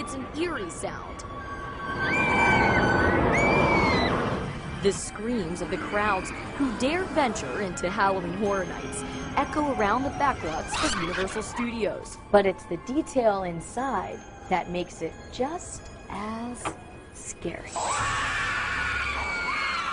It's an eerie sound. The screams of the crowds who dare venture into Halloween Horror Nights echo around the backlots of Universal Studios. But it's the detail inside that makes it just as scary.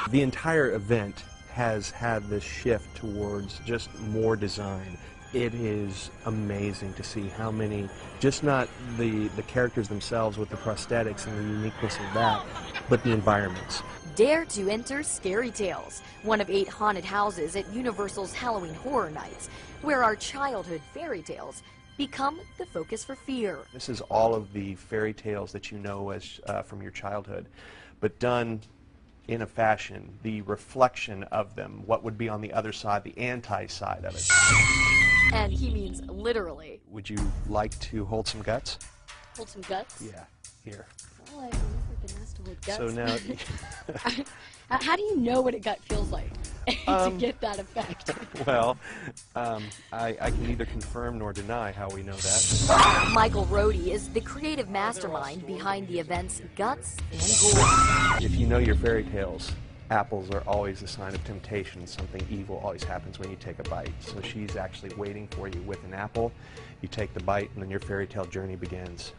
The entire event has had this shift towards just more design. It is amazing to see how many, just not the characters themselves with the prosthetics and the uniqueness of that, but the environments. Dare to enter Scary Tales, one of 8 haunted houses at Universal's Halloween Horror Nights, where our childhood fairy tales become the focus for fear. This is all of the fairy tales that you know as from your childhood, but done in a fashion, the reflection of them, what would be on the other side, the anti-side of it. And he means literally. Would you like to hold some guts? Hold some guts? Yeah, here. Well, I've never been asked to hold guts. So now... How do you know what a gut feels like to get that effect? Well, I can neither confirm nor deny how we know that. Michael Roddy is the creative mastermind behind the event's guts and gore. If you know your fairy tales, apples are always a sign of temptation. Something evil always happens when you take a bite. So she's actually waiting for you with an apple. You take the bite, and then your fairy tale journey begins.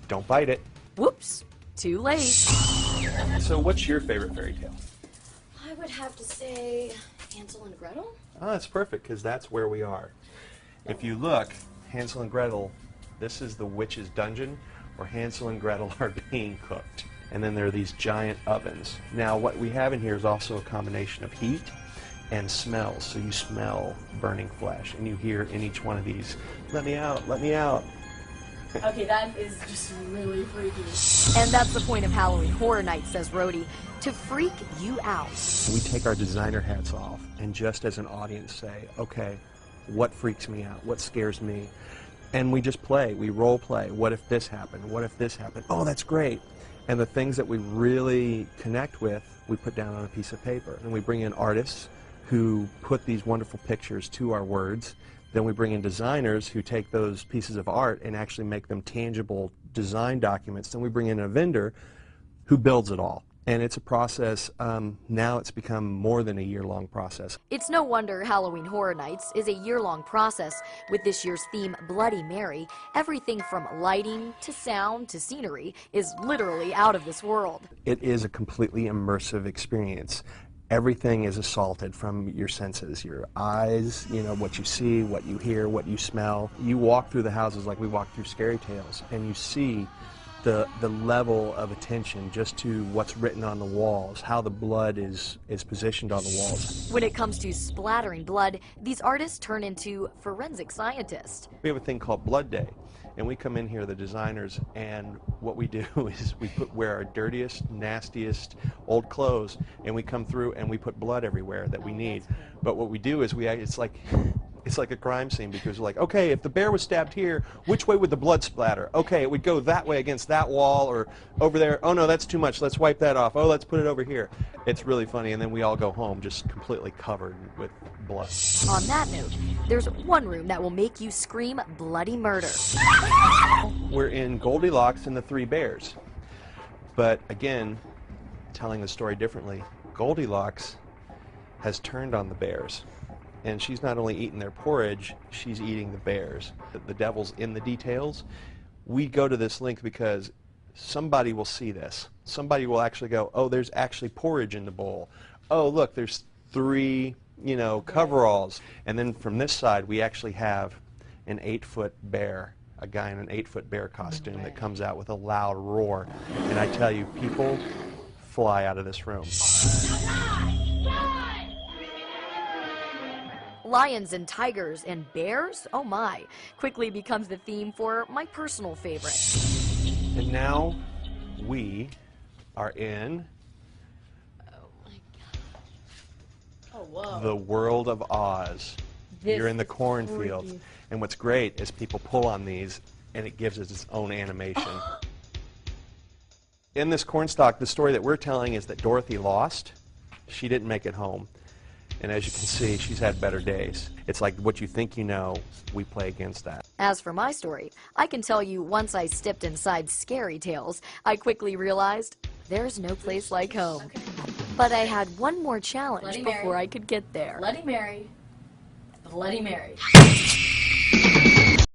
Don't bite it. Whoops, too late. So what's your favorite fairy tale? I would have to say Hansel and Gretel. Oh, that's perfect, because that's where we are. If you look, Hansel and Gretel, this is the witch's dungeon, where Hansel and Gretel are being cooked. And then there are these giant ovens. Now, what we have in here is also a combination of heat and smells. So you smell burning flesh, and you hear in each one of these, "Let me out, let me out." Okay, that is just really freaky. And that's the point of Halloween Horror Nights, says Roddy, to freak you out. We take our designer hats off and just as an audience say, okay, what freaks me out? What scares me? And we just play, we role play. What if this happened? What if this happened? Oh, that's great. And the things that we really connect with, we put down on a piece of paper. And we bring in artists who put these wonderful pictures to our words. Then we bring in designers who take those pieces of art and actually make them tangible design documents. Then we bring in a vendor who builds it all. And it's a process, now it's become more than a year-long process. It's no wonder Halloween Horror Nights is a year-long process. With this year's theme, Bloody Mary, everything from lighting to sound to scenery is literally out of this world. It is a completely immersive experience. Everything is assaulted from your senses, your eyes, you know, what you see, what you hear, what you smell. You walk through the houses like we walk through Scary Tales, and you see the level of attention just to what's written on the walls, how the blood is positioned on the walls. When it comes to splattering blood, these artists turn into forensic scientists. We have a thing called Blood Day, and we come in here, the designers, and what we do is we wear our dirtiest, nastiest old clothes, and we come through and we put blood everywhere that we need. But what we do is it's like a crime scene, because we're like, okay, if the bear was stabbed here, which way would the blood splatter? Okay, it would go that way against that wall or over there. Oh no, that's too much. Let's wipe that off. Oh, let's put it over here. It's really funny, and then we all go home just completely covered with blood. On that note, there's one room that will make you scream bloody murder. We're in Goldilocks and the Three Bears. But again, telling the story differently, Goldilocks has turned on the bears. And she's not only eating their porridge, she's eating the bears. The devil's in the details. We go to this link because somebody will see this. Somebody will actually go, oh, there's actually porridge in the bowl. Oh, look, there's 3, coveralls. And then from this side, we actually have an 8-foot bear, a guy in an 8-foot bear costume that comes out with a loud roar. And I tell you, people fly out of this room. Lions and tigers and bears, oh my, quickly becomes the theme for my personal favorite. And now we are in the world of Oz. You're in the cornfields. And what's great is people pull on these and it gives it its own animation. In this cornstalk, the story that we're telling is that Dorothy lost. She didn't make it home. And as you can see, she's had better days. It's like what you think you know, we play against that. As for my story, I can tell you once I stepped inside Scary Tales, I quickly realized there's no place like home. But I had one more challenge before I could get there. Bloody Mary. Bloody Mary.